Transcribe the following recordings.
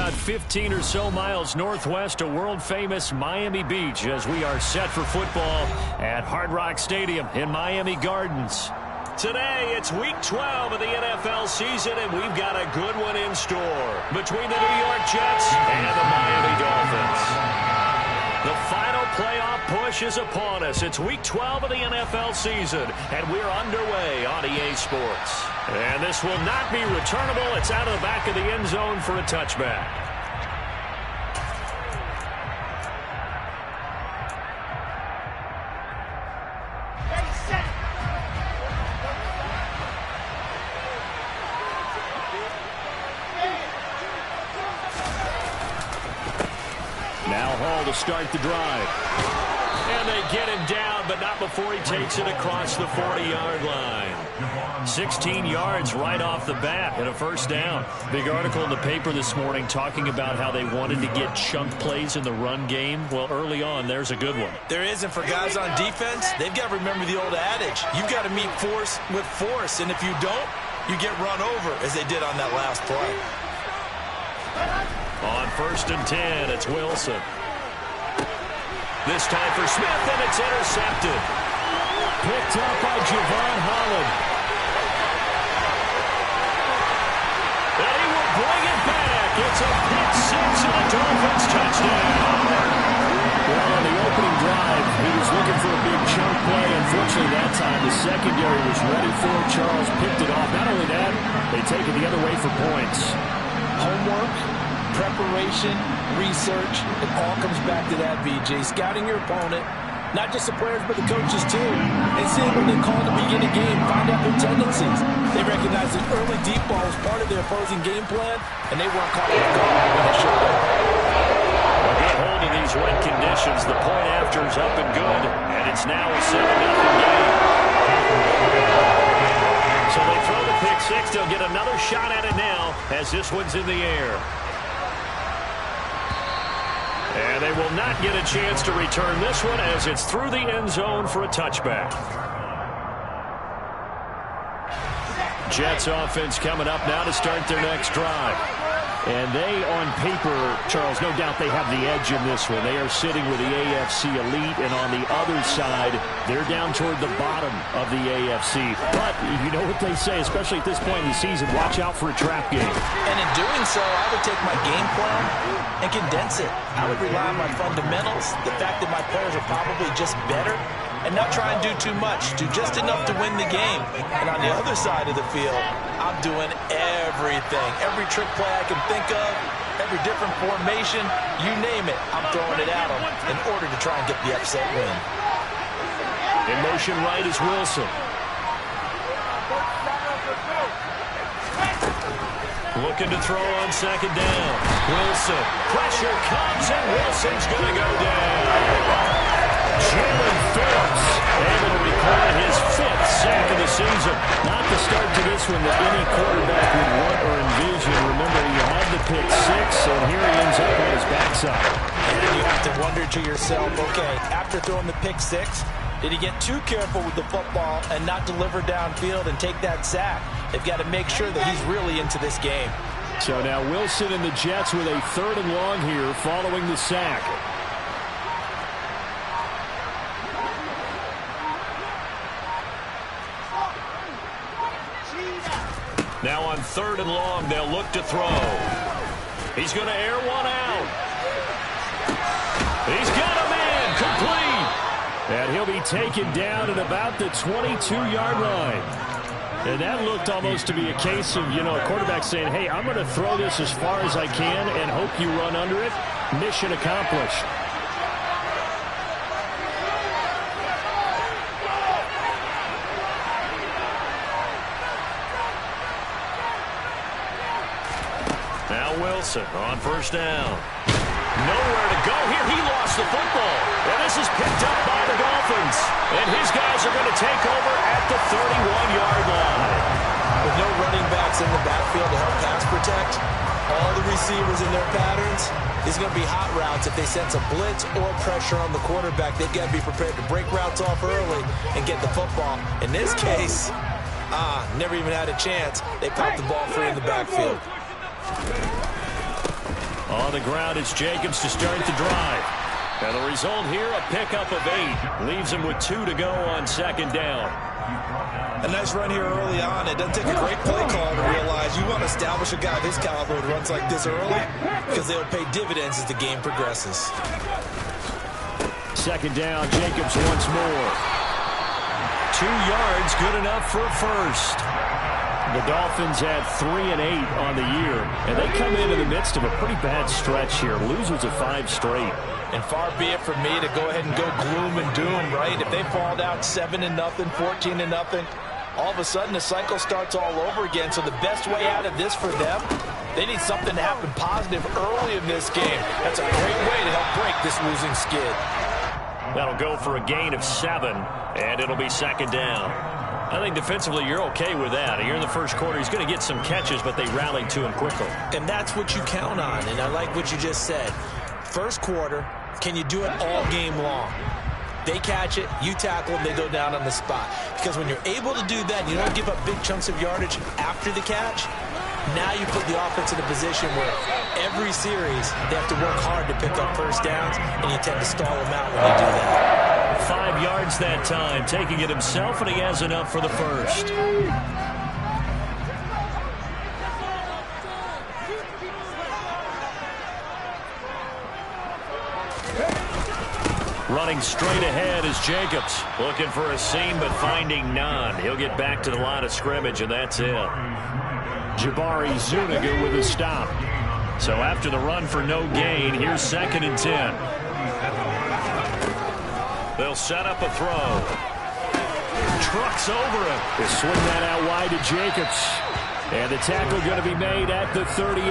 about 15 or so miles northwest of world-famous Miami Beach as we are set for football at Hard Rock Stadium in Miami Gardens. Today, it's Week 12 of the NFL season, and we've got a good one in store between the New York Jets and the Miami Dolphins. The final playoff push is upon us. It's Week 12 of the NFL season, and we're underway on EA Sports. And this will not be returnable. It's out of the back of the end zone for a touchback. To start the drive. And they get him down, but not before he takes it across the 40-yard line. 16 yards right off the bat and a first down. Big article in the paper this morning talking about how they wanted to get chunk plays in the run game. Well, early on, there's a good one. There isn't for guys on defense. They've got to remember the old adage. You've got to meet force with force, and if you don't, you get run over, as they did on that last play. On 1st and 10, it's Wilson. This time for Smith, and it's intercepted. Picked up by Javon Holland. And he will bring it back. It's a pick six and a Dolphins touchdown. Well, on the opening drive, he was looking for a big chunk play. Unfortunately, that time the secondary was ready for it. Charles picked it off. Not only that, they take it the other way for points. Homework, preparation, research, it all comes back to that, BJ. Scouting your opponent, not just the players, but the coaches too. And seeing what they call to begin a game, find out their tendencies. They recognize that early deep ball was part of their opposing game plan, and they weren't caught off guard when they showed up. A good hold in these wet conditions. The point after is up and good, and it's now a 7-0 game. So they throw the pick six. They'll get another shot at it now as this one's in the air. And they will not get a chance to return this one as it's through the end zone for a touchback. Jets offense coming up now to start their next drive. And they, on paper, Charles, no doubt they have the edge in this one. They are sitting with the AFC elite, and on the other side, they're down toward the bottom of the AFC. But you know what they say, especially at this point in the season, watch out for a trap game. And in doing so, I would take my game plan and condense it. I would rely on my fundamentals, the fact that my players are probably just better, and not try and do too much, do just enough to win the game. And on the other side of the field, I'm doing everything. Every trick play I can think of, every different formation, you name it, I'm throwing it at them in order to try and get the upset win. In motion right is Wilson. Looking to throw on second down. Wilson. Pressure comes, and Wilson's going to go down. Jalen Phillips able to record his 5th sack of the season. Not the start to this one that any quarterback would want or envision. Remember, you had the pick six, and here he ends up on his backside. And you have to wonder to yourself, okay, after throwing the pick six, did he get too careful with the football and not deliver downfield and take that sack? They've got to make sure that he's really into this game. So now Wilson and the Jets with a 3rd and long here following the sack. Now on 3rd and long, they'll look to throw. He's going to air one out. He's got him in, complete. And he'll be taken down at about the 22-yard line. And that looked almost to be a case of, a quarterback saying, hey, I'm going to throw this as far as I can and hope you run under it. Mission accomplished. Now Wilson on 1st down. Nowhere to go here. He lost the football. And this is picked up by the Dolphins. And his guys are going to take over at the 31-yard line. With no running backs in the backfield to help pass protect, all the receivers in their patterns, it's going to be hot routes. If they sense a blitz or pressure on the quarterback, they've got to be prepared to break routes off early and get the football. In this case, never even had a chance. They popped the ball free in the backfield. On the ground, it's Jacobs to start the drive. And the result here, a pickup of 8. Leaves him with 2 to go on second down. A nice run here early on. It doesn't take a great play call to realize you want to establish a guy of his caliber who runs like this early because they'll pay dividends as the game progresses. Second down, Jacobs once more. 2 yards, good enough for a first. The Dolphins had 3 and 8 on the year, and they come in the midst of a pretty bad stretch here. Losers of 5 straight. And far be it from me to go ahead and go gloom and doom, right? If they fall down 7-0, 14-0, all of a sudden the cycle starts all over again. So the best way out of this for them, they need something to happen positive early in this game. That's a great way to help break this losing skid. That'll go for a gain of 7, and it'll be second down. I think defensively you're okay with that. Here in the first quarter, he's going to get some catches, but they rallied to him quickly. And that's what you count on, and I like what you just said. First quarter, can you do it all game long? They catch it, you tackle them, they go down on the spot. Because when you're able to do that, you don't give up big chunks of yardage after the catch, now you put the offense in a position where every series they have to work hard to pick up first downs, and you tend to stall them out when they do that. 5 yards that time, taking it himself, and he has enough for the first. Running straight ahead is Jacobs. Looking for a seam, but finding none. He'll get back to the line of scrimmage, and that's it. Jabari Zuniga with a stop. So after the run for no gain, here's 2nd and 10. They'll set up a throw. Trucks over him. They swing that out wide to Jacobs. And the tackle going to be made at the 38.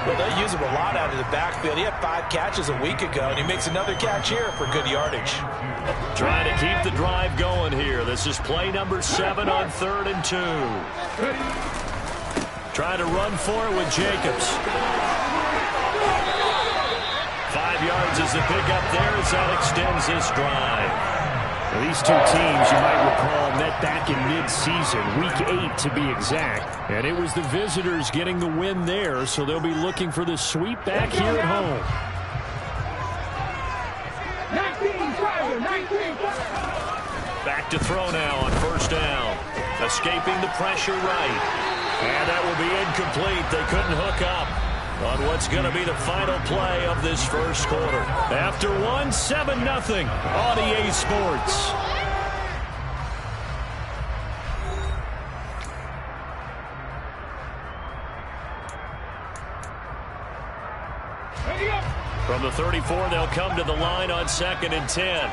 Well, they use him a lot out of the backfield. He had 5 catches a week ago, and he makes another catch here for good yardage. Trying to keep the drive going here. This is play number 7 on 3rd and 2. Trying to run for it with Jacobs. 5 yards is the pickup there as that extends this drive. These two teams, you might recall, met back in mid-season, week 8 to be exact. And it was the visitors getting the win there, so they'll be looking for the sweep back here at home. 19. Back to throw now on first down. Escaping the pressure right. And that will be incomplete. They couldn't hook up on what's going to be the final play of this first quarter. After 1, 7-0 on EA Sports. From the 34, they'll come to the line on 2nd and 10.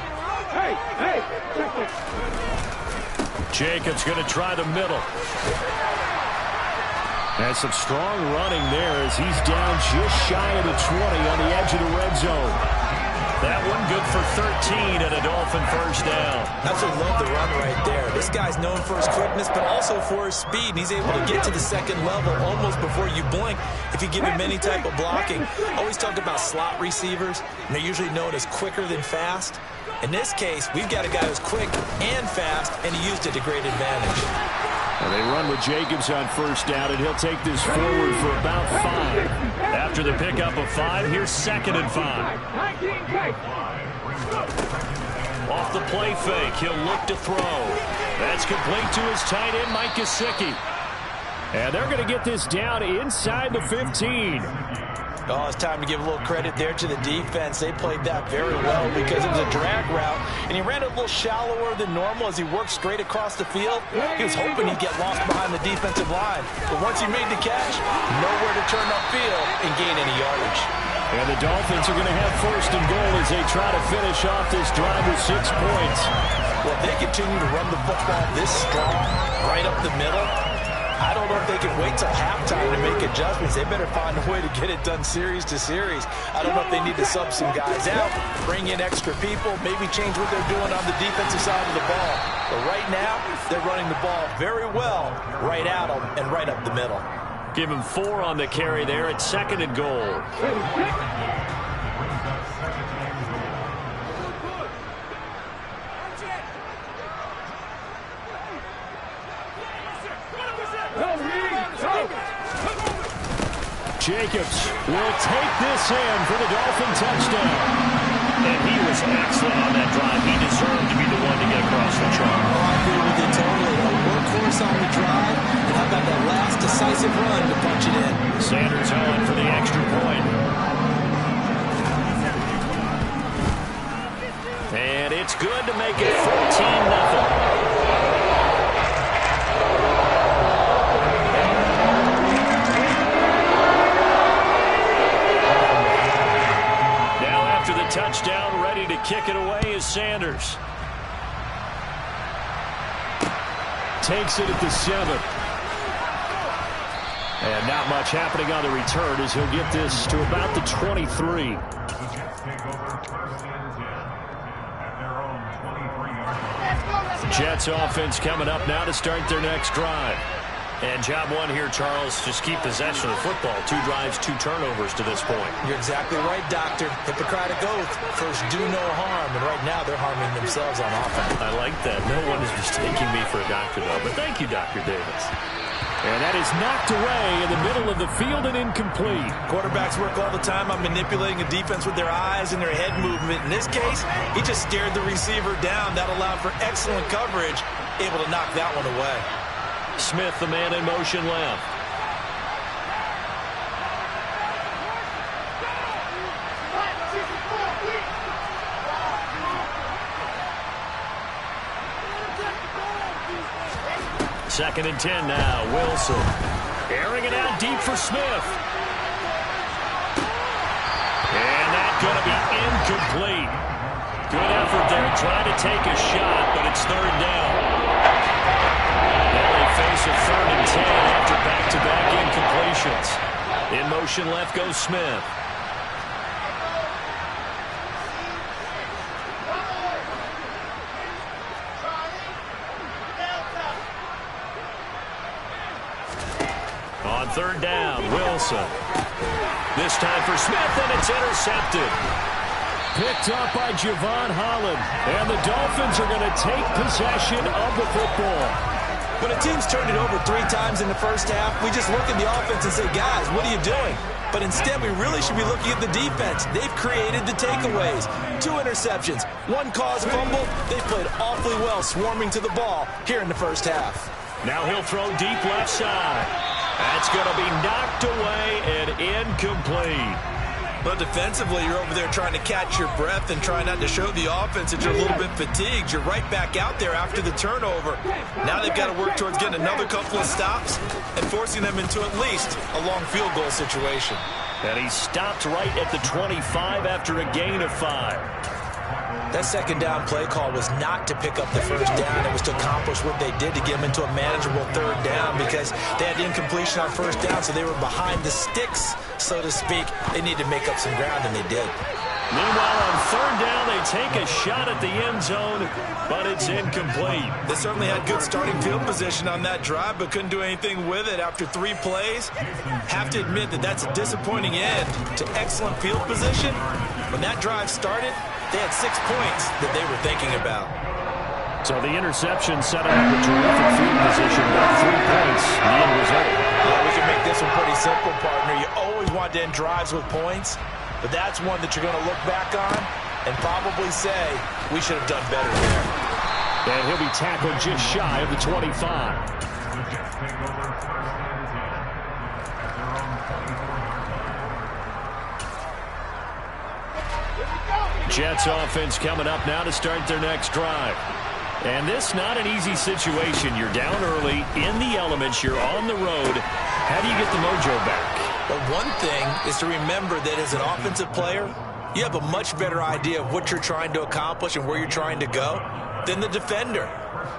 Jacobs going to try the middle. And some strong running there as he's down just shy of the 20 on the edge of the red zone. That one good for 13 and a Dolphin first down. Absolutely love the run right there. This guy's known for his quickness, but also for his speed. He's able to get to the second level almost before you blink if you give him any type of blocking. I always talk about slot receivers, and they're usually known as quicker than fast. In this case, we've got a guy who's quick and fast, and he used it to great advantage. Well, they run with Jacobs on first down, and he'll take this forward for about 5. After the pickup of 5, here's 2nd and 5. Off the play fake, he'll look to throw. That's complete to his tight end, Mike Gesicki. And they're going to get this down inside the 15. Oh, it's time to give a little credit there to the defense. They played that very well because it was a drag route, and he ran it a little shallower than normal as he worked straight across the field. He was hoping he'd get lost behind the defensive line, but once he made the catch, nowhere to turn upfield and gain any yardage. And the Dolphins are going to have 1st and goal as they try to finish off this drive with 6 points. Well, if they continue to run the football this strong, right up the middle, I don't know if they can wait till halftime to make adjustments. They better find a way to get it done series to series. I don't know if they need to sub some guys out, bring in extra people, maybe change what they're doing on the defensive side of the ball. But right now, they're running the ball very well right at them and right up the middle. Give him 4 on the carry there at 2nd and goal. Jacobs will take this in for the Dolphin touchdown. And he was excellent on that drive. He deserved to be the one to get across the chalk. Oh, I agree with you totally. A workhorse on the drive. And how about that last decisive run to punch it in? Sanders on for the extra point. And it's good to make it 14-0. The touchdown, ready to kick it away is Sanders. Takes it at the 7. And not much happening on the return as he'll get this to about the 23. Jets offense coming up now to start their next drive. And job one here, Charles, just keep possession of the football. 2 drives, 2 turnovers to this point. You're exactly right, Doctor. Hippocratic oath. First, do no harm. And right now, they're harming themselves on offense. I like that. No one is mistaking me for a doctor, though. But thank you, Dr. Davis. And that is knocked away in the middle of the field and incomplete. Quarterbacks work all the time on manipulating a defense with their eyes and their head movement. In this case, he just stared the receiver down. That allowed for excellent coverage, able to knock that one away. Smith, the man in motion left. Second and 10 now. Wilson airing it out deep for Smith. And that's going to be incomplete. Good effort there trying to take a shot, but it's third down. Face a 3rd and 10 after back-to-back incompletions. In motion left goes Smith. On 3rd down, Wilson. This time for Smith, and it's intercepted. Picked up by Javon Holland. And the Dolphins are going to take possession of the football. When a team's turned it over 3 times in the first half, we just look at the offense and say, guys, what are you doing? But instead, we really should be looking at the defense. They've created the takeaways. 2 interceptions, 1 caused fumble. They've played awfully well swarming to the ball here in the first half. Now he'll throw deep left side. That's going to be knocked away and incomplete. But defensively, you're over there trying to catch your breath and try not to show the offense that you're a little bit fatigued. You're right back out there after the turnover. Now they've got to work towards getting another couple of stops and forcing them into at least a long field goal situation. And he stopped right at the 25 after a gain of 5. That second down play call was not to pick up the first down. It was to accomplish what they did to get them into a manageable 3rd down because they had incompletion on 1st down, so they were behind the sticks, so to speak. They needed to make up some ground, and they did. Meanwhile, on 3rd down, they take a shot at the end zone, but it's incomplete. They certainly had good starting field position on that drive, but couldn't do anything with it after 3 plays. Have to admit that that's a disappointing end to excellent field position. When that drive started, they had 6 points that they were thinking about. So the interception set up a terrific field position, about 3 points. The end result. Yeah, we can make this one pretty simple, partner. You always want to end drives with points, but that's one that you're going to look back on and probably say, we should have done better there. And he'll be tackled just shy of the 25. Jets offense coming up now to start their next drive. And this not an easy situation. You're down early, in the elements, you're on the road. How do you get the mojo back? Well, one thing is to remember that as an offensive player, you have a much better idea of what you're trying to accomplish and where you're trying to go than the defender.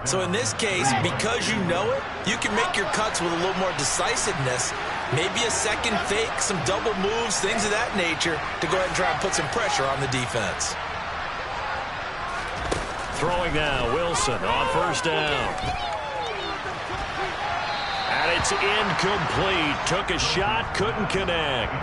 So in this case, because you know it, you can make your cuts with a little more decisiveness. Maybe a second fake, some double moves, things of that nature to go ahead and try and put some pressure on the defense. Throwing now, Wilson on 1st down. And it's incomplete. Took a shot, couldn't connect.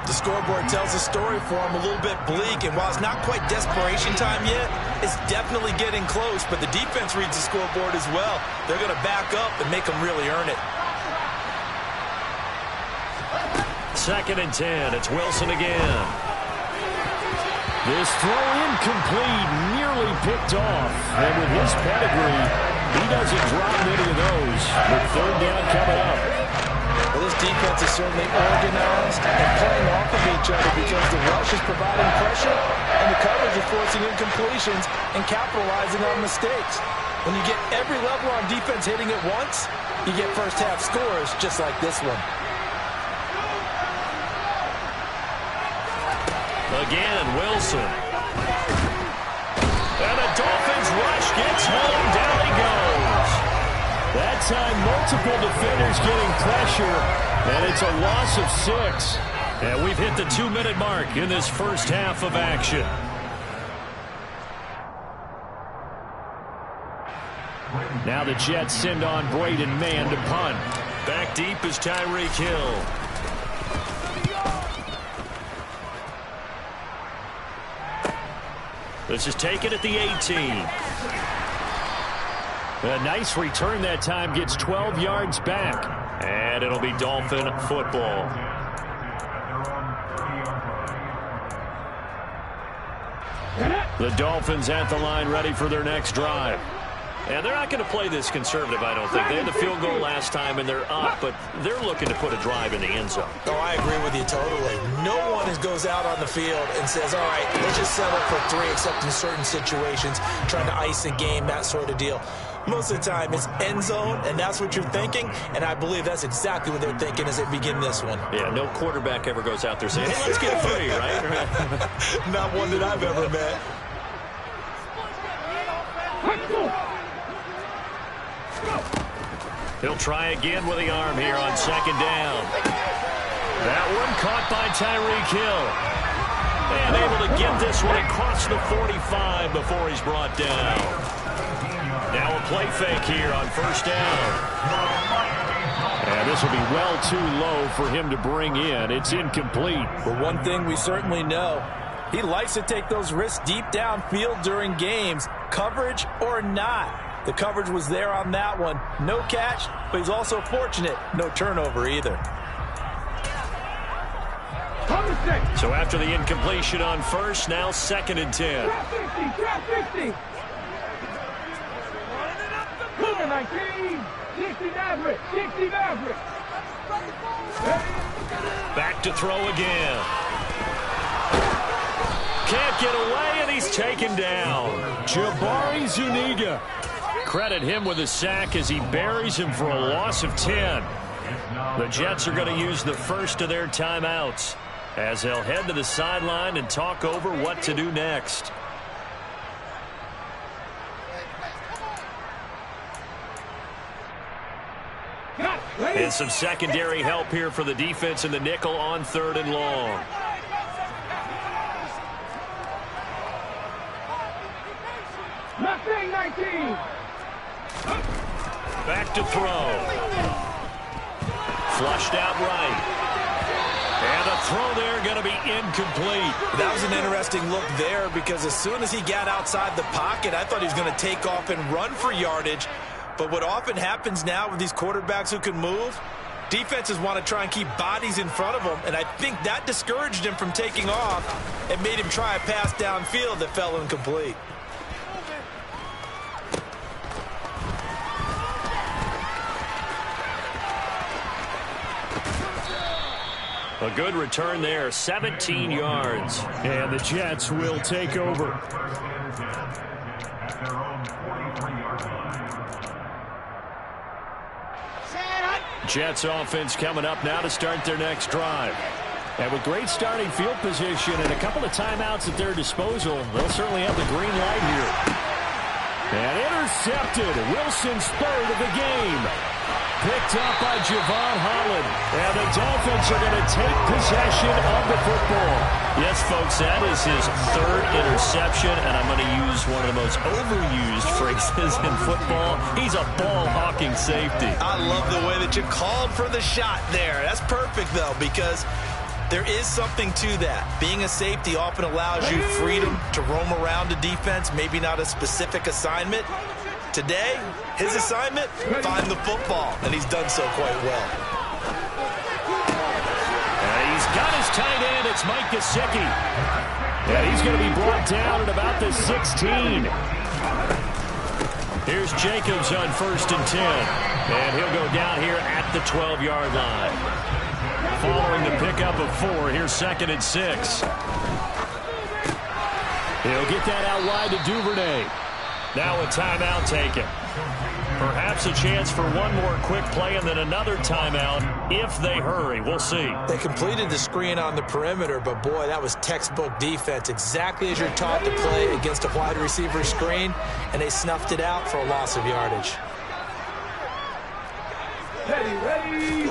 The scoreboard tells a story for him, a little bit bleak, and while it's not quite desperation time yet, it's definitely getting close, but the defense reads the scoreboard as well. They're going to back up and make them really earn it. 2nd and 10. It's Wilson again. This throw incomplete, nearly picked off. And with his pedigree, he doesn't drop many of those. With 3rd down coming up. Well, this defense is certainly organized and playing off of each other because the rush is providing pressure and the coverage is forcing incompletions and capitalizing on mistakes. When you get every level on defense hitting at once, you get first-half scores just like this one. Again, Wilson. And the Dolphins rush gets home. Down he goes. That time, multiple defenders getting pressure, and it's a loss of 6. And we've hit the 2-minute mark in this first half of action. Now the Jets send on Braden Mann to punt. Back deep is Tyreek Hill. This is taken at the 18. A nice return that time, gets 12 yards back. And it'll be Dolphin football. The Dolphins at the line, ready for their next drive. And they're not going to play this conservative, I don't think. They had the field goal last time, and they're up, but they're looking to put a drive in the end zone. Oh, I agree with you totally. No one goes out on the field and says, all right, let's just settle for 3, except in certain situations, trying to ice a game, that sort of deal. Most of the time, it's end zone, and that's what you're thinking, and I believe that's exactly what they're thinking as they begin this one. Yeah, no quarterback ever goes out there saying, hey, let's get 3, right? Not one that I've ever met. He'll try again with the arm here on 2nd down. That one caught by Tyreek Hill. And able to get this one across the 45 before he's brought down. Now a play fake here on 1st down. And this will be well too low for him to bring in. It's incomplete. But one thing we certainly know, he likes to take those risks deep downfield during games, coverage or not. The coverage was there on that one. No catch, but he's also fortunate. No turnover either. So after the incompletion on 1st, now 2nd and 10. Back to throw again. Can't get away, and he's taken down. Jabari Zuniga. Credit him with a sack as he buries him for a loss of 10. The Jets are going to use the first of their timeouts as they'll head to the sideline and talk over what to do next. And some secondary help here for the defense in the nickel on 3rd and long. Back to throw. Flushed out right. And a throw there going to be incomplete. That was an interesting look there because as soon as he got outside the pocket, I thought he was going to take off and run for yardage. But what often happens now with these quarterbacks who can move, defenses want to try and keep bodies in front of them, and I think that discouraged him from taking off and made him try a pass downfield that fell incomplete. A good return there, 17 yards. And the Jets will take over. Jets offense coming up now to start their next drive. And with great starting field position and a couple of timeouts at their disposal, they'll certainly have the green light here. And intercepted. Wilson's 3rd of the game. Picked up by Javon Holland. And the Dolphins are going to take possession of the football. Yes, folks, that is his 3rd interception, and I'm going to use one of the most overused phrases in football. He's a ball-hawking safety. I love the way that you called for the shot there. That's perfect, though, because there is something to that. Being a safety often allows you freedom to roam around a defense, maybe not a specific assignment. Today, his assignment, find the football, and he's done so quite well. And he's tight end, it's Mike Gesicki. And he's going to be brought down at about the 16. Here's Jacobs on 1st and 10. And he'll go down here at the 12-yard line. Following the pickup of 4, here's 2nd and 6. He'll get that out wide to Duvernay. Now a timeout taken. Perhaps a chance for one more quick play and then another timeout if they hurry. We'll see. They completed the screen on the perimeter, but boy, that was textbook defense. Exactly as you're taught to play against a wide receiver screen, and they snuffed it out for a loss of yardage. Ready.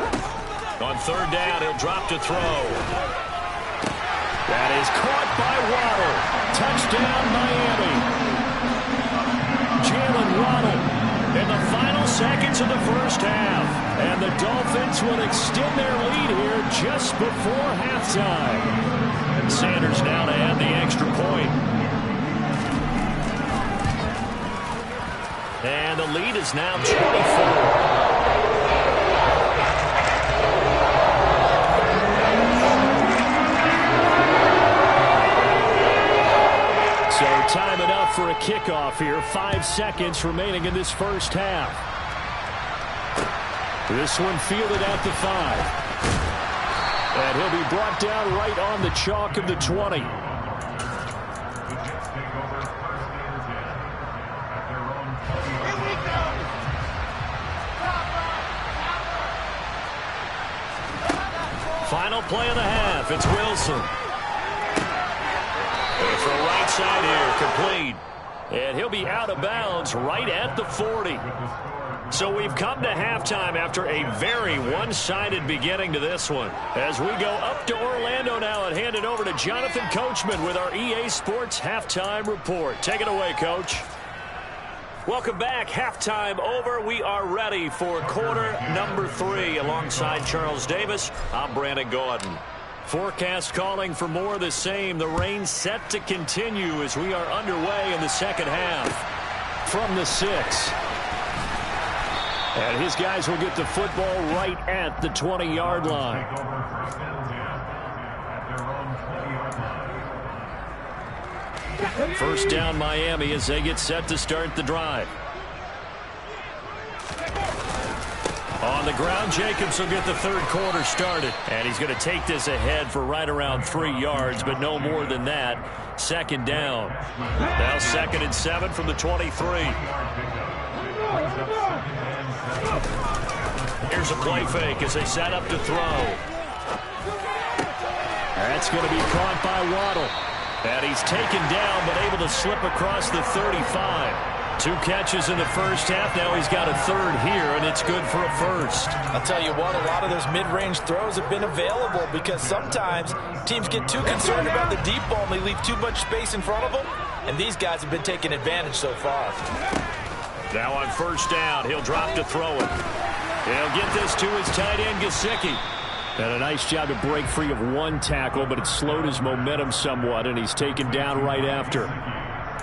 On 3rd down, he'll drop to throw. That is caught by Waddle. Touchdown, Miami. Jalen Waddle in the final seconds of the first half. And the Dolphins will extend their lead here just before halftime. Sanders now to add the extra point. And the lead is now 24. So time enough for a kickoff here. 5 seconds remaining in this first half. This one fielded at the 5. And he'll be brought down right on the chalk of the 20. Final play of the half. It's Wilson. For a right side here, complete. And he'll be out of bounds right at the 40. So we've come to halftime after a very one-sided beginning to this one. As we go up to Orlando now and hand it over to Jonathan Coachman with our EA Sports Halftime Report. Take it away, Coach. Welcome back. Halftime over. We are ready for quarter number 3. Alongside Charles Davis, I'm Brandon Gaudin. Forecast calling for more of the same. The rain set to continue as we are underway in the second half. From the 6. And his guys will get the football right at the 20-yard line. First down Miami as they get set to start the drive. On the ground, Jacobs will get the third quarter started. And he's going to take this ahead for right around 3 yards, but no more than that. 2nd down. Now 2nd and 7 from the 23. Here's a play fake as they set up to throw. That's going to be caught by Waddle. And he's taken down, but able to slip across the 35. 2 catches in the first half. Now he's got a third here, and it's good for a first. I'll tell you what, a lot of those mid-range throws have been available because sometimes teams get too concerned about the deep ball and they leave too much space in front of them, and these guys have been taking advantage so far. Now on first down, he'll drop to throw it. He'll get this to his tight end, Gesicki. And a nice job to break free of one tackle, but it slowed his momentum somewhat, and he's taken down right after.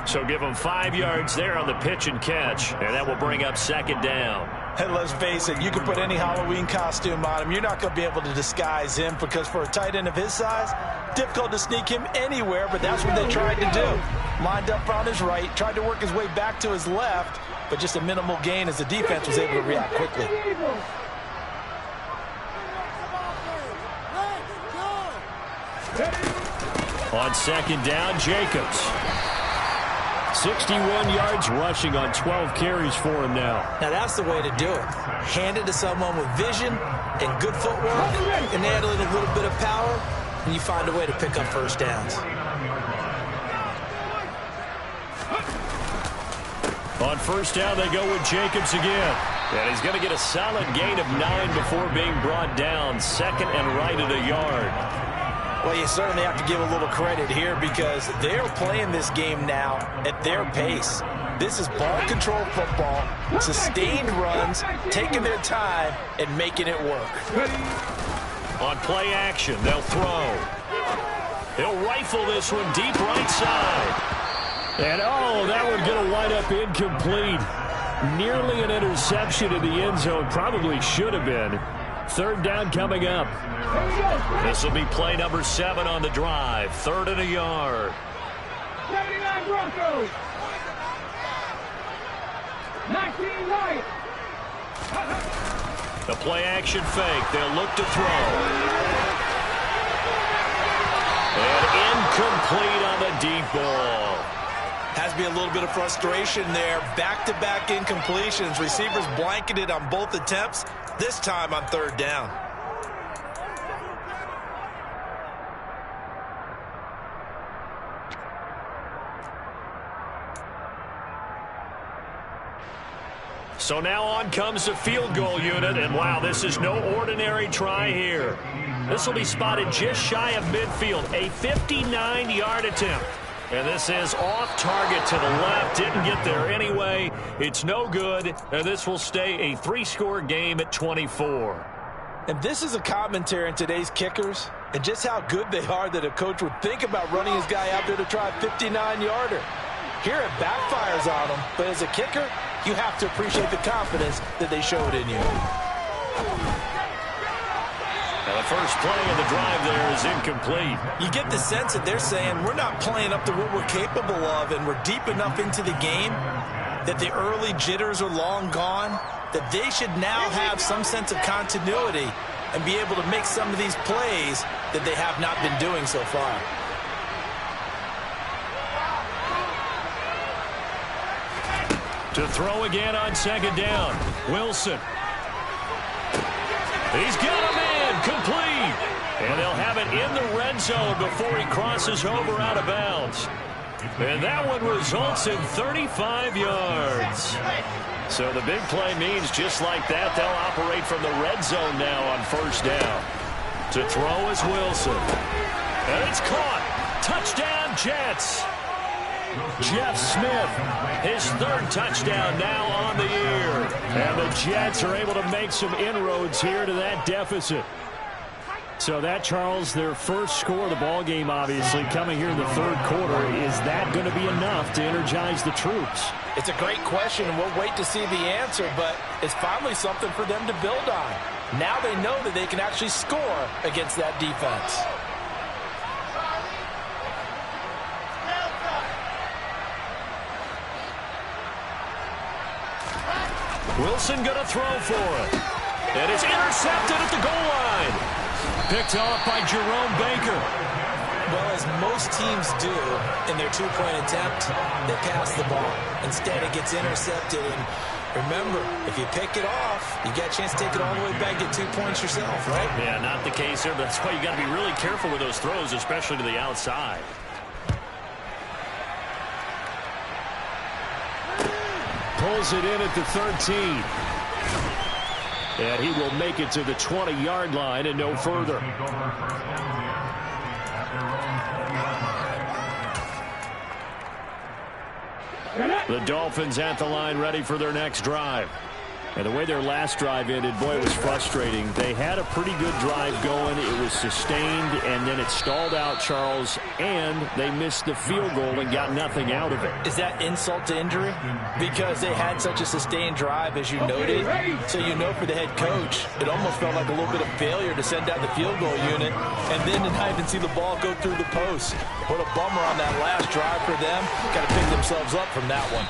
So give him 5 yards there on the pitch and catch, and that will bring up 2nd down. And let's face it, you can put any Halloween costume on him. You're not going to be able to disguise him because for a tight end of his size, difficult to sneak him anywhere, but that's what they tried to do. Lined up on his right, tried to work his way back to his left, but just a minimal gain as the defense was able to react quickly. On 2nd down, Jacobs. 61 yards rushing on 12 carries for him now. Now that's the way to do it. Hand it to someone with vision and good footwork, and add a little bit of power, and you find a way to pick up first downs. On first down, they go with Jacobs again. And he's going to get a solid gain of 9 before being brought down. 2nd and right at a yard. Well, you certainly have to give a little credit here because they're playing this game now at their pace. This is ball control football, sustained runs, taking their time, and making it work. On play action, they'll throw. He'll rifle this one deep right side. And, oh, that one going to wind up incomplete. Nearly an interception in the end zone. Probably should have been. Third down coming up. This will be play number 7 on the drive. 3rd and a yard. 79 Broncos. 19 right. The play action fake. They'll look to throw. And incomplete on the deep ball. Has to be a little bit of frustration there. Back-to-back incompletions. Receivers blanketed on both attempts, this time on 3rd down. So now on comes the field goal unit, and wow, this is no ordinary try here. This will be spotted just shy of midfield, a 59-yard attempt. And this is off target to the left, didn't get there anyway. It's no good, and this will stay a 3-score game at 24. And this is a commentary on today's kickers and just how good they are that a coach would think about running his guy out there to try a 59-yarder. Here it backfires on him, but as a kicker, you have to appreciate the confidence that they showed in you. Now the first play of the drive there is incomplete. You get the sense that they're saying we're not playing up to what we're capable of, and we're deep enough into the game that the early jitters are long gone, that they should now have some sense of continuity and be able to make some of these plays that they have not been doing so far. To throw again on 2nd down. Wilson. He's got a man complete. And they'll have it in the red zone before he crosses over out of bounds. And that one results in 35 yards. So the big play means just like that, they'll operate from the red zone now on 1st down. To throw is Wilson. And it's caught. Touchdown, Jets. Jeff Smith, his 3rd touchdown now on the year. And the Jets are able to make some inroads here to that deficit. So that, Charles, their first score of the ball game, obviously, coming here in the 3rd quarter. Is that going to be enough to energize the troops? It's a great question, and we'll wait to see the answer, but it's finally something for them to build on. Now they know that they can actually score against that defense. Wilson going to throw for it. And it's intercepted at the goal line. Picked off by Jerome Baker. Well, as most teams do in their 2-point attempt, they pass the ball. Instead, it gets intercepted. And remember, if you pick it off, you get a chance to take it all the way back, get 2 points yourself, right? Yeah, not the case there. But that's why you got to be really careful with those throws, especially to the outside. Pulls it in at the 13. And he will make it to the 20-yard line and no further. The Dolphins at the line, ready for their next drive. And the way their last drive ended, boy, it was frustrating. They had a pretty good drive going. It was sustained, and then it stalled out, Charles, and they missed the field goal and got nothing out of it. Is that insult to injury? Because they had such a sustained drive, as you noted. So you know for the head coach, it almost felt like a little bit of failure to send out the field goal unit and then to not even see the ball go through the post. What a bummer on that last drive for them. Got to pick themselves up from that one.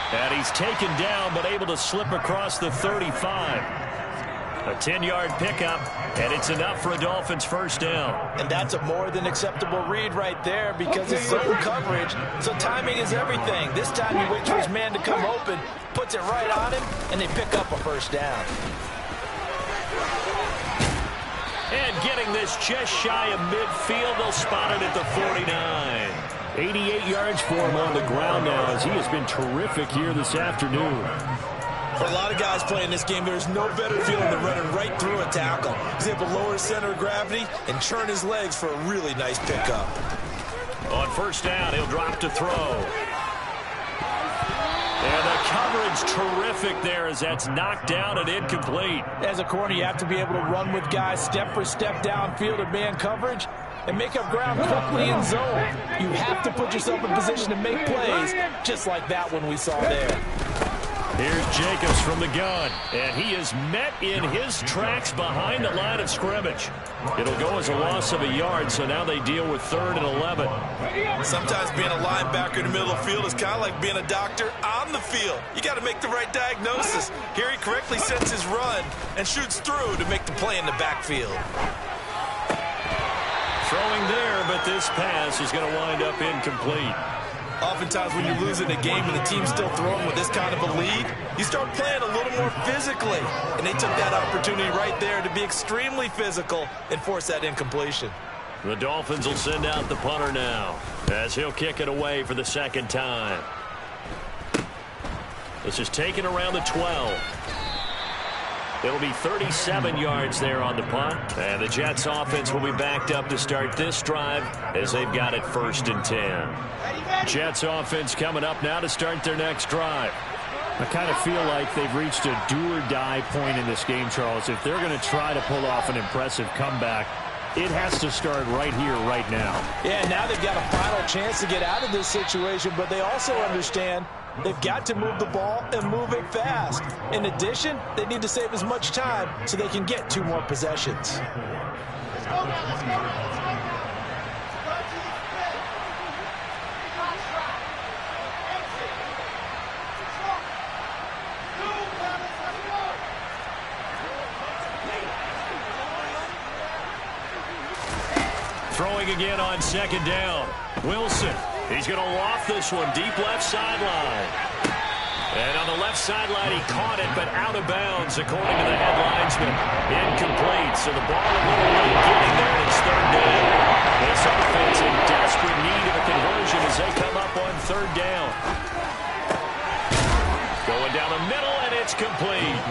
And he's taken down, but able to slip across the 35. A 10-yard pickup, and it's enough for a Dolphins 1st down. And that's a more than acceptable read right there because it's zone coverage, so timing is everything. This time he waits for his man to come open, puts it right on him, and they pick up a 1st down. And getting this just shy of midfield, they'll spot it at the 49. 88 yards for him on the ground now as he has been terrific here this afternoon. For a lot of guys playing this game, there's no better feeling than running right through a tackle. He's able to lower his center of gravity and churn his legs for a really nice pickup. On 1st down, he'll drop to throw. And the coverage terrific there as that's knocked down and incomplete. As a corner, you have to be able to run with guys step for step downfield in man coverage and make up ground quickly in zone. You have to put yourself in position to make plays just like that one we saw there. Here's Jacobs from the gun, and he is met in his tracks behind the line of scrimmage. It'll go as a loss of a yard, so now they deal with 3rd and 11. Sometimes being a linebacker in the middle of the field is kind of like being a doctor on the field. You got to make the right diagnosis. Here he correctly sets his run and shoots through to make the play in the backfield. Throwing there, but this pass is going to wind up incomplete. Oftentimes when you're losing a game and the team's still throwing with this kind of a lead, you start playing a little more physically. And they took that opportunity right there to be extremely physical and force that incompletion. The Dolphins will send out the punter now as he'll kick it away for the 2nd time. This is taken around the 12. It'll be 37 yards there on the punt. And the Jets offense will be backed up to start this drive as they've got it 1st and 10. Jets offense coming up now to start their next drive. I kind of feel like they've reached a do-or-die point in this game, Charles. If they're going to try to pull off an impressive comeback, it has to start right here, right now. Yeah, now they've got a final chance to get out of this situation, but they also understand they've got to move the ball and move it fast. In addition, they need to save as much time so they can get 2 more possessions. Throwing again on 2nd down. Wilson. He's going to loft this one deep left sideline. And on the left sideline, he caught it, but out of bounds, according to the head linesman. Incomplete, so the ball a little late getting there, and it's 3rd down. This offense in desperate need of a conversion as they come up on 3rd down. Going down the middle, and it's complete.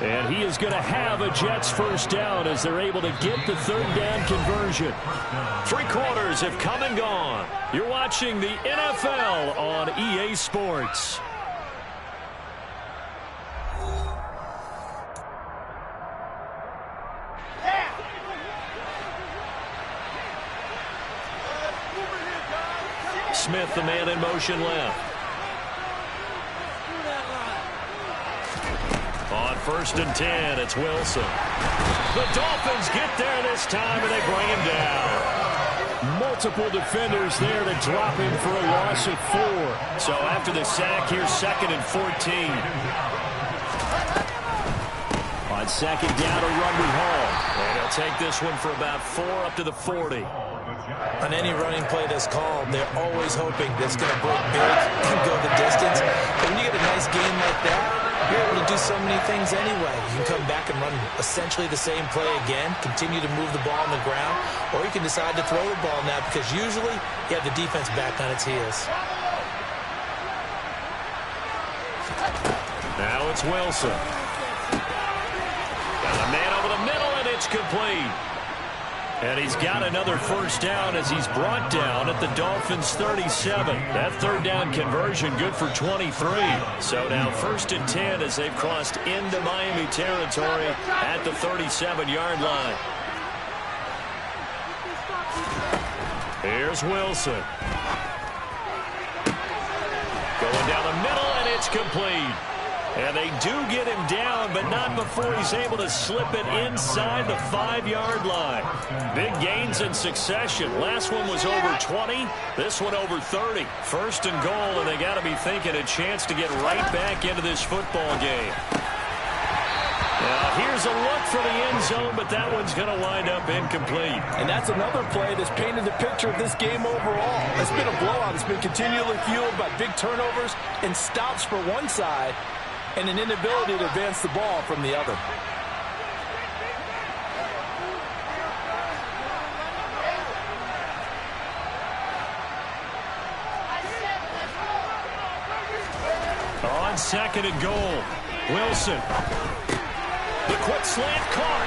And he is going to have a Jets 1st down as they're able to get the 3rd down conversion. 3 quarters have come and gone. You're watching the NFL on EA Sports. Smith, the man in motion left. On 1st and 10, it's Wilson. The Dolphins get there this time, and they bring him down. Multiple defenders there to drop him for a loss of 4. So after the sack, here's 2nd and 14. On 2nd down, a run with Hall. And he'll take this one for about 4 up to the 40. On any running play that's called, they're always hoping that it's going to break big and go the distance. But when you get a nice game like that, you're able to do so many things anyway. You can come back and run essentially the same play again, continue to move the ball on the ground, or you can decide to throw the ball now because usually you have the defense back on its heels. Now it's Wilson. Got a man over the middle, and it's complete. And he's got another 1st down as he's brought down at the Dolphins' 37. That 3rd down conversion good for 23. So now 1st and 10 as they've crossed into Miami territory at the 37-yard line. Here's Wilson. Going down the middle, and it's complete. And they do get him down, but not before he's able to slip it inside the 5-yard line. Big gains in succession. Last one was over 20. This one over 30. 1st and goal, and they got to be thinking a chance to get right back into this football game. Now, here's a look for the end zone, but that one's going to wind up incomplete. And that's another play that's painted the picture of this game overall. It's been a blowout. It's been continually fueled by big turnovers and stops for one side, and an inability to advance the ball from the other. On 2nd and goal, Wilson. The quick slant caught.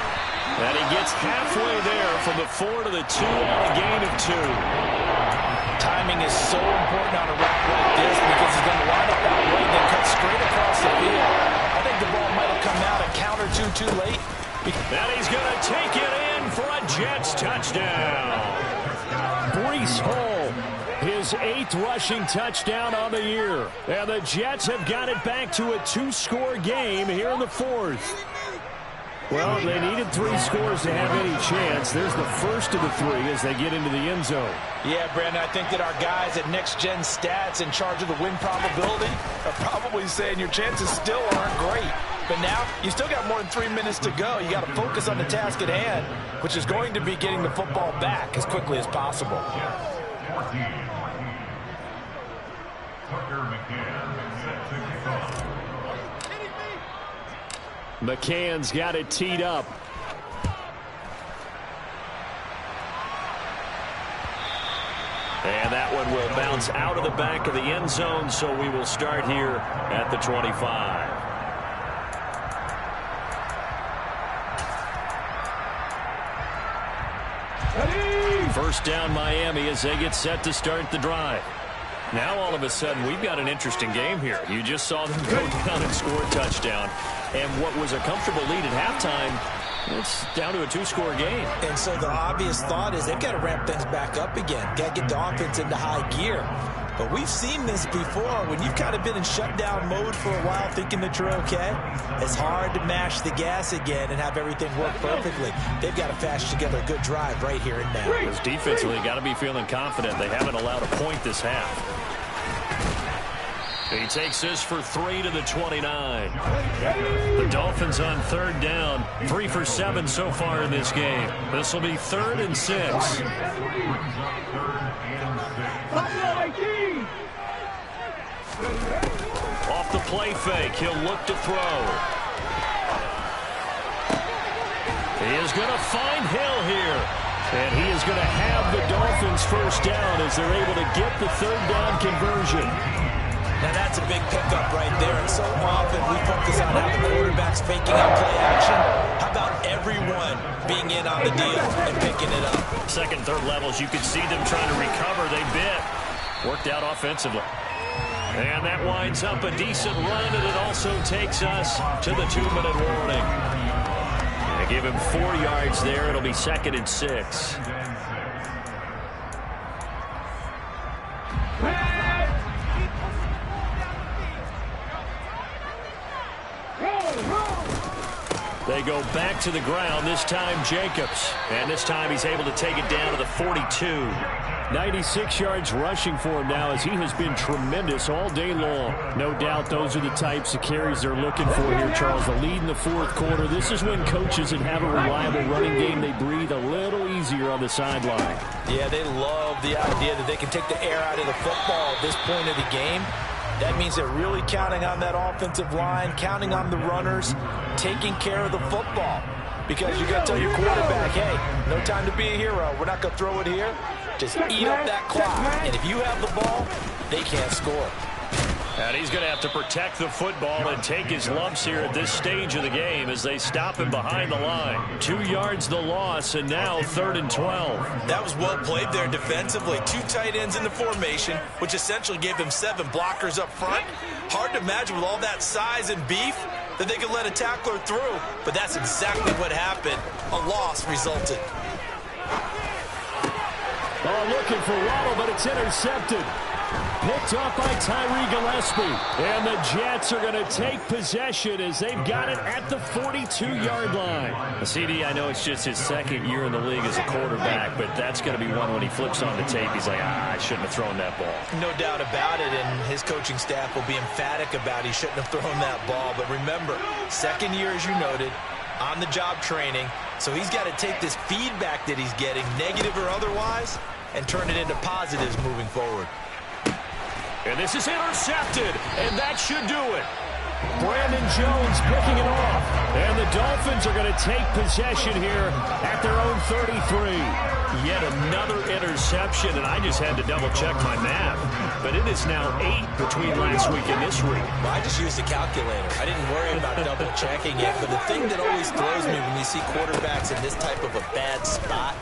And he gets halfway there from the 4 to the 2 on a gain of 2. Timing is so important on a route like this because he's going to line up that way and then cut straight across the field. I think the ball might have come out a count or two too late. And he's going to take it in for a Jets touchdown. Breece Hall His 8th rushing touchdown on the year. And the Jets have got it back to a 2-score game here in the 4th. Well, they needed 3 scores to have any chance. There's the first of the 3 as they get into the end zone. Yeah, Brandon, I think that our guys at Next Gen Stats in charge of the win probability are probably saying your chances still aren't great. But now, you still got more than 3 minutes to go. You got to focus on the task at hand, which is going to be getting the football back as quickly as possible. McCann's got it teed up. And that one will bounce out of the back of the end zone, so we will start here at the 25. First down Miami as they get set to start the drive. Now all of a sudden we've got an interesting game here. You just saw them go down and score a touchdown. And what was a comfortable lead at halftime, it's down to a 2-score game. And so the obvious thought is they've got to ramp things back up again. Got to get the offense into high gear. But we've seen this before. When you've kind of been in shutdown mode for a while thinking that you're okay, it's hard to mash the gas again and have everything work perfectly. They've got to fashion together a good drive right here and now. Because defensively, got to be feeling confident. They haven't allowed a point this half. He takes this for 3 to the 29. The Dolphins on 3rd down. 3 for 7 so far in this game. This will be 3rd and 6. Off the play fake, he'll look to throw. He is going to find Hill here. And he is going to have the Dolphins first down as they're able to get the 3rd down conversion. Now that's a big pickup right there. And so often we focus on how the quarterback's faking out play action. How about everyone being in on the deal and picking it up? 2nd, 3rd levels, you could see them trying to recover. They bit. Worked out offensively. And that winds up a decent run, and it also takes us to the 2-minute warning. They give him 4 yards there. It'll be 2nd and 6. They go back to the ground, this time Jacobs. And this time he's able to take it down to the 42. 96 yards rushing for him now as he has been tremendous all day long. No doubt those are the types of carries they're looking for here, Charles. The lead in the 4th quarter. This is when coaches that have a reliable running game, they breathe a little easier on the sideline. Yeah, they love the idea that they can take the air out of the football at this point of the game. That means they're really counting on that offensive line, counting on the runners, taking care of the football. Because you got to tell your quarterback, hey, no time to be a hero. We're not going to throw it here. Just eat up that clock. And if you have the ball, they can't score. And he's going to have to protect the football and take his lumps here at this stage of the game as they stop him behind the line. 2 yards the loss, and now 3rd and 12. That was well played there defensively. 2 tight ends in the formation, which essentially gave them 7 blockers up front. Hard to imagine with all that size and beef that they could let a tackler through, but that's exactly what happened. A loss resulted. Oh, looking for Waddle, but it's intercepted. Picked off by Tyree Gillespie. And the Jets are going to take possession as they've got it at the 42-yard line. CD, I know it's just his 2nd year in the league as a quarterback, but that's going to be one when he flips on the tape. He's like, I shouldn't have thrown that ball. No doubt about it, and his coaching staff will be emphatic about he shouldn't have thrown that ball. But remember, 2nd year, as you noted, on-the-job training. So he's got to take this feedback that he's getting, negative or otherwise, and turn it into positives moving forward. And this is intercepted, and that should do it. Brandon Jones picking it off. And the Dolphins are going to take possession here at their own 33. Yet another interception, and I just had to double-check my math. But it is now 8 between last week and this week. Well, I just used a calculator. I didn't worry about double-checking it. But the thing that always throws me when you see quarterbacks in this type of a bad spot,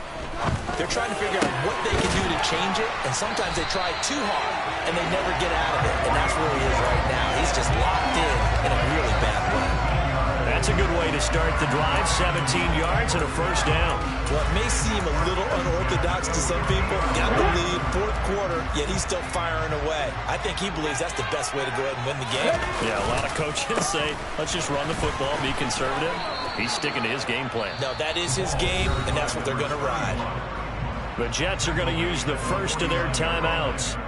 they're trying to figure out what they can do to change it, and sometimes they try too hard, and they never get out of it. And that's where he is right now. He's just locked in a really bad way. That's That's a good way to start the drive. 17 yards and a first down. Well, it may seem a little unorthodox to some people. Got the lead, fourth quarter, yet he's still firing away. I think he believes that's the best way to go ahead and win the game. Yeah, a lot of coaches say, let's just run the football, be conservative. He's sticking to his game plan. No, that is his game, and that's what they're going to ride. The Jets are going to use the first of their timeouts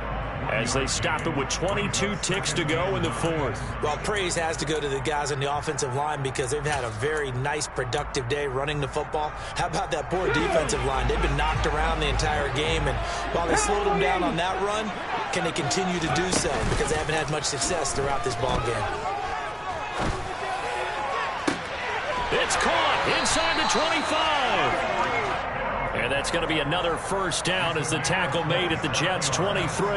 as they stop it with 22 ticks to go in the fourth. Well, praise has to go to the guys on the offensive line because they've had a very nice, productive day running the football. How about that poor defensive line? They've been knocked around the entire game, and while they slowed them down on that run, can they continue to do so? Because they haven't had much success throughout this ball game. It's caught inside the 25. And that's going to be another first down as the tackle made at the Jets' 23.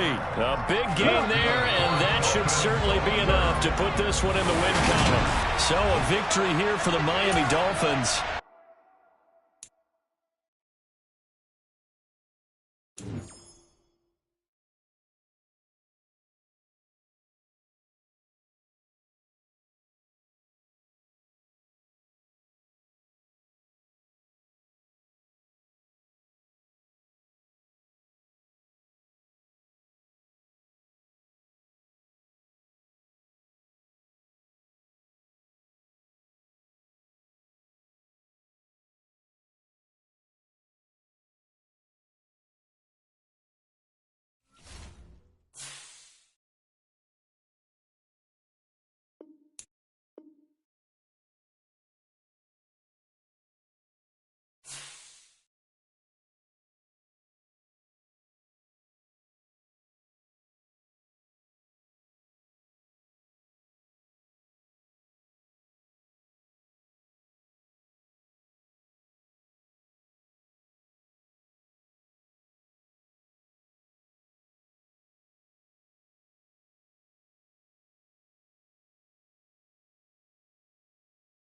A big gain there, and that should certainly be enough to put this one in the win column. So a victory here for the Miami Dolphins.